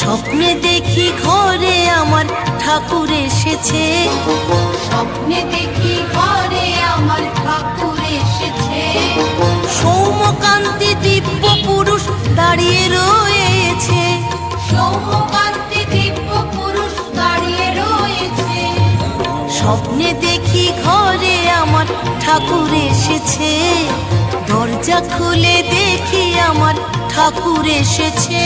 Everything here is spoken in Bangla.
স্বপ্নে দেখি ঘরে আমার ঠাকুর এসেছে, স্বপ্নে দেখি ঘরে আমার ঠাকুর এসেছে। সৌম্যকান্তি দিব্য পুরুষ দাঁড়িয়ে রয়েছে, সৌম্যকান্তি দিব্য পুরুষ দাঁড়িয়ে রয়েছে। স্বপ্নে দেখি ঘরে আমার ঠাকুর এসেছে, দরজা খুলে দেখি আমার ঠাকুর এসেছে।